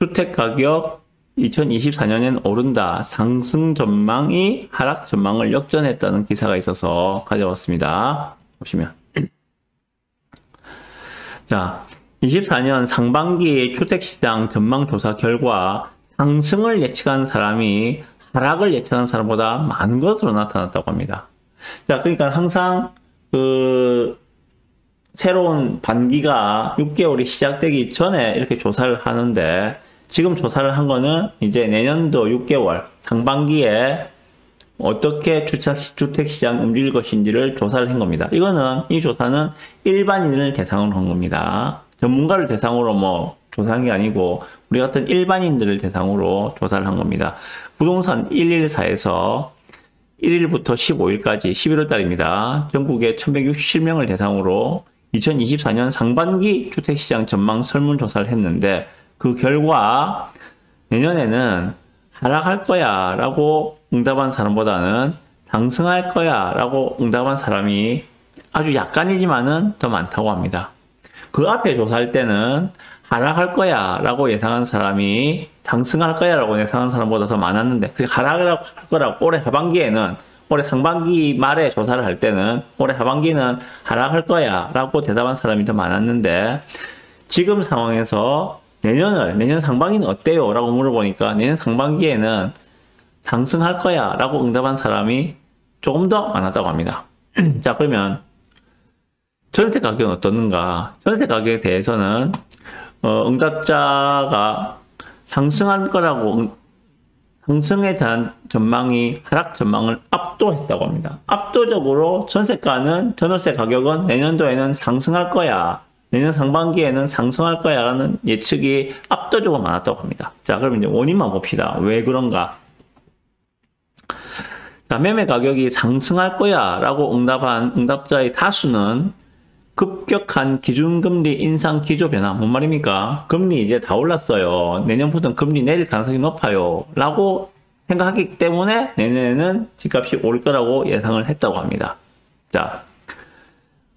주택가격 2024년엔 오른다. 상승 전망이 하락 전망을 역전했다는 기사가 있어서 가져왔습니다. 보시면. 자, 24년 상반기 주택시장 전망조사 결과 상승을 예측한 사람이 하락을 예측한 사람보다 많은 것으로 나타났다고 합니다. 자, 그러니까 항상 새로운 반기가 6개월이 시작되기 전에 이렇게 조사를 하는데, 지금 조사를 한 거는 이제 내년도 6개월 상반기에 어떻게 주택시장 움직일 것인지를 조사를 한 겁니다. 이 조사는 일반인을 대상으로 한 겁니다. 전문가를 대상으로 뭐 조사한 게 아니고 우리 같은 일반인들을 대상으로 조사를 한 겁니다. 부동산 114에서 1일부터 15일까지 11월 달입니다. 전국에 1167명을 대상으로 2024년 상반기 주택시장 전망 설문조사를 했는데, 그 결과 내년에는 하락할 거야 라고 응답한 사람보다는 상승할 거야 라고 응답한 사람이 아주 약간이지만은 더 많다고 합니다. 그 앞에 조사할 때는 하락할 거야 라고 예상한 사람이 상승할 거야 라고 예상한 사람보다 더 많았는데, 하락할 거라고 올해 상반기 말에 조사를 할 때는 올해 하반기는 하락할 거야 라고 대답한 사람이 더 많았는데, 지금 상황에서 내년 상반기는 어때요? 라고 물어보니까 내년 상반기에는 상승할 거야 라고 응답한 사람이 조금 더 많았다고 합니다. 자, 그러면 전세 가격은 어떻는가? 전세 가격에 대해서는 응답자가 상승에 대한 전망이 하락 전망을 압도했다고 합니다. 압도적으로 전월세 가격은 내년도에는 상승할 거야, 내년 상반기에는 상승할 거야 라는 예측이 압도적으로 많았다고 합니다. 자, 그럼 이제 원인만 봅시다. 왜 그런가? 자, 매매 가격이 상승할 거야 라고 응답한 응답자의 다수는 급격한 기준금리 인상 기조 변화, 뭔 말입니까? 금리 이제 다 올랐어요. 내년부터는 금리 내릴 가능성이 높아요 라고 생각하기 때문에 내년에는 집값이 오를 거라고 예상을 했다고 합니다. 자,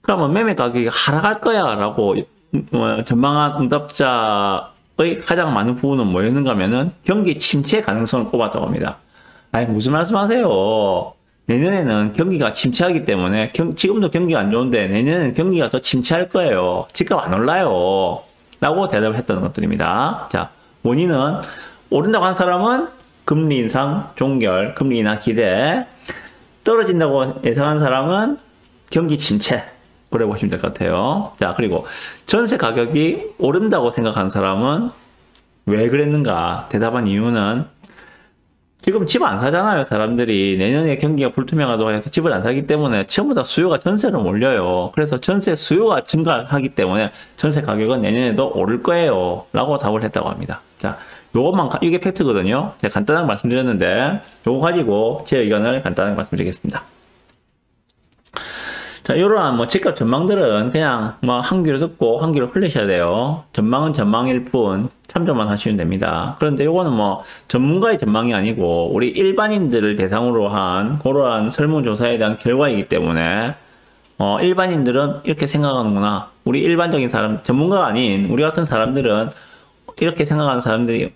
그러면 매매 가격이 하락할 거야 라고 전망한 응답자의 가장 많은 부분은 뭐였는가 하면은 경기 침체 가능성을 꼽았다고 합니다. 아니, 무슨 말씀 하세요? 내년에는 경기가 침체하기 때문에 지금도 경기가 안 좋은데 내년에는 경기가 더 침체할 거예요. 집값 안 올라요 라고 대답을 했던 것들입니다. 자, 원인은 오른다고 한 사람은 금리 인상 종결, 금리 인하 기대, 떨어진다고 예상한 사람은 경기 침체, 그래 보시면 될 것 같아요. 자, 그리고 전세 가격이 오른다고 생각한 사람은 왜 그랬는가? 대답한 이유는 지금 집 안 사잖아요. 사람들이 내년에 경기가 불투명하다고 해서 집을 안 사기 때문에 전부 다 수요가 전세로 몰려요. 그래서 전세 수요가 증가하기 때문에 전세 가격은 내년에도 오를 거예요 라고 답을 했다고 합니다. 자, 이게 팩트거든요. 제가 간단하게 말씀드렸는데 요거 가지고 제 의견을 간단하게 말씀드리겠습니다. 자, 이러한 집값 전망들은 그냥 한 귀로 듣고 한 귀로 흘리셔야 돼요. 전망은 전망일 뿐 참조만 하시면 됩니다. 그런데 요거는 전문가의 전망이 아니고 우리 일반인들을 대상으로 한 그러한 설문조사에 대한 결과이기 때문에 일반인들은 이렇게 생각하는구나. 우리 일반적인 사람, 전문가가 아닌 우리 같은 사람들은 이렇게 생각하는 사람들이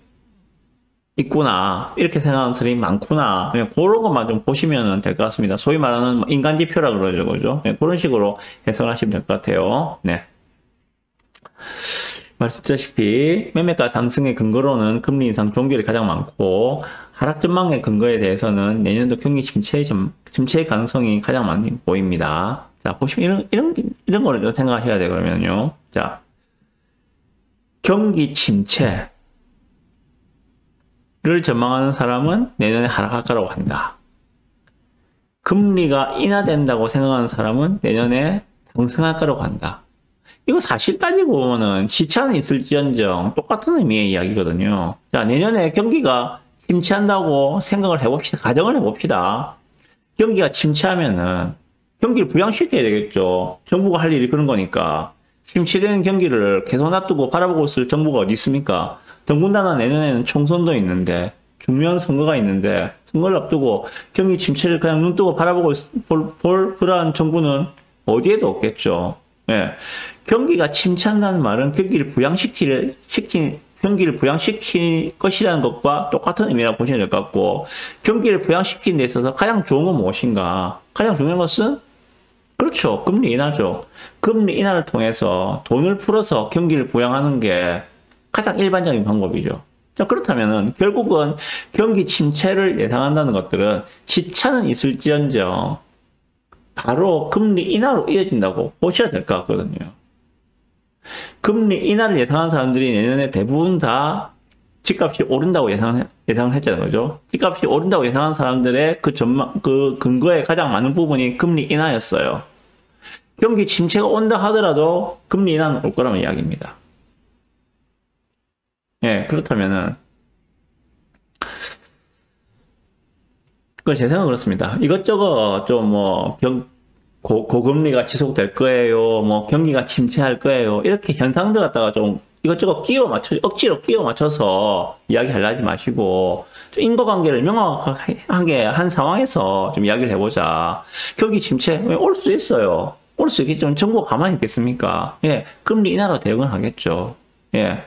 있구나, 이렇게 생각하는 사람이 많구나, 그냥 그런 것만 좀 보시면 될 것 같습니다. 소위 말하는 인간지표라 그러죠, 그죠? 그런 식으로 해석을 하시면 될 것 같아요. 네. 말씀드렸다시피 매매가 상승의 근거로는 금리 인상 종결이 가장 많고, 하락 전망의 근거에 대해서는 내년도 경기 침체의 가능성이 가장 많이 보입니다. 자, 보시면 이런 거를 생각하셔야 돼요, 그러면요. 자, 경기 침체 를 전망하는 사람은 내년에 하락할 거라고 한다. 금리가 인하된다고 생각하는 사람은 내년에 상승할 거라고 한다. 이거 사실 따지고 보면은 시차는 있을지언정 똑같은 의미의 이야기거든요. 자, 내년에 경기가 침체한다고 생각을 해봅시다. 가정을 해봅시다. 경기가 침체하면은 경기를 부양시켜야 되겠죠. 정부가 할 일이 그런 거니까. 침체되는 경기를 계속 놔두고 바라보고 있을 정부가 어디 있습니까? 더군다나 내년에는 총선도 있는데, 중요한 선거가 있는데, 선거를 앞두고 경기 침체를 그냥 눈 뜨고 바라보고 볼 그러한 정부는 어디에도 없겠죠. 예. 경기가 침체한다는 말은 경기를 부양시킬 경기를 부양시킬 것이라는 것과 똑같은 의미라고 보시면 될 것 같고, 경기를 부양시키는 데 있어서 가장 좋은 건 무엇인가? 가장 중요한 것은 그렇죠. 금리 인하죠. 금리 인하를 통해서 돈을 풀어서 경기를 부양하는 게 가장 일반적인 방법이죠. 자, 그렇다면은 결국은 경기 침체를 예상한다는 것들은 시차는 있을지언정 바로 금리 인하로 이어진다고 보셔야 될 것 같거든요. 금리 인하를 예상한 사람들이 내년에 대부분 다 집값이 오른다고 예상을 했잖아요. 그죠? 집값이 오른다고 예상한 사람들의 그 근거의 가장 많은 부분이 금리 인하였어요. 경기 침체가 온다 하더라도 금리 인하는 올 거라는 이야기입니다. 예, 그렇다면은, 제 생각은 그렇습니다. 이것저것 좀 고금리가 지속될 거예요. 경기가 침체할 거예요. 이렇게 현상들 갖다가 좀 이것저것 억지로 끼워 맞춰서 이야기하려 하지 마시고, 인과관계를 명확하게 한 상황에서 좀 이야기를 해보자. 경기 침체, 올 수도 있어요. 올 수 있겠지만 정부가 가만히 있겠습니까? 예, 금리 인하로 대응을 하겠죠. 예.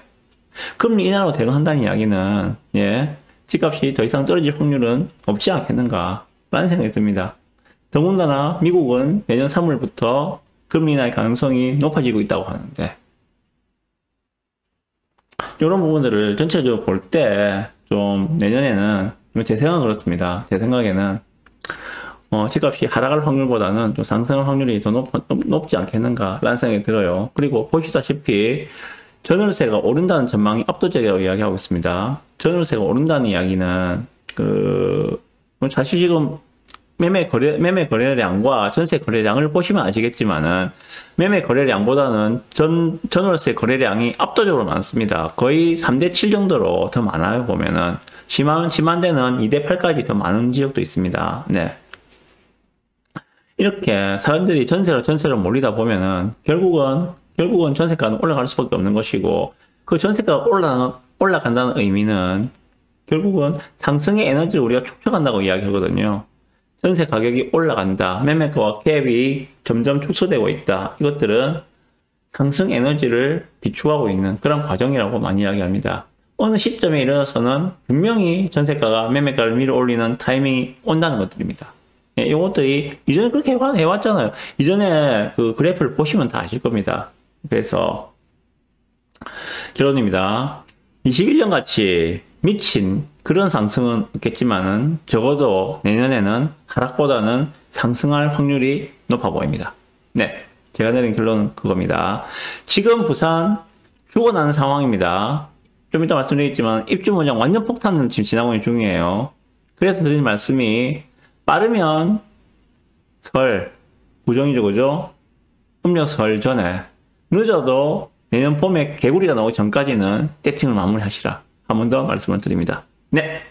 금리 인하로 대응한다는 이야기는, 예, 집값이 더 이상 떨어질 확률은 없지 않겠는가, 라는 생각이 듭니다. 더군다나 미국은 내년 3월부터 금리 인하의 가능성이 높아지고 있다고 하는데, 이런 부분들을 전체적으로 볼 때, 좀 내년에는, 제 생각은 그렇습니다. 제 생각에는, 집값이 하락할 확률보다는 좀 상승할 확률이 더 높지 않겠는가, 라는 생각이 들어요. 그리고 보시다시피, 전월세가 오른다는 전망이 압도적이라고 이야기하고 있습니다. 전월세가 오른다는 이야기는, 사실 지금 매매 거래량과 전세 거래량을 보시면 아시겠지만은, 매매 거래량보다는 전월세 거래량이 압도적으로 많습니다. 거의 3대7 정도로 더 많아요, 보면은. 심한 데는 2대8까지 더 많은 지역도 있습니다. 네. 이렇게 사람들이 전세로 몰리다 보면은, 결국은 전세가는 올라갈 수밖에 없는 것이고, 그 전세가가 올라간다는 의미는 결국은 상승의 에너지를 우리가 축적한다고 이야기하거든요. 전세 가격이 올라간다. 매매가와 갭이 점점 축소되고 있다. 이것들은 상승 에너지를 비추하고 있는 그런 과정이라고 많이 이야기합니다. 어느 시점에 이르러서는 분명히 전세가가 매매가를 밀어 올리는 타이밍이 온다는 것들입니다. 예, 이것들이 이전에 그렇게 해왔잖아요. 이전에 그 그래프를 보시면 다 아실 겁니다. 그래서 결론입니다. 21년 같이 미친 그런 상승은 없겠지만은 적어도 내년에는 하락보다는 상승할 확률이 높아 보입니다. 네, 제가 내린 결론은 그겁니다. 지금 부산 죽어나는 상황입니다. 좀 이따 말씀드리겠지만 입주 물량 완전 폭탄은 지금 지나고 있는 중이에요. 그래서 드리는 말씀이 빠르면 설 부정이죠, 그죠? 음력 설 전에, 늦어도 내년 봄에 개구리가 나오기 전까지는 세팅을 마무리하시라. 한 번 더 말씀을 드립니다. 네.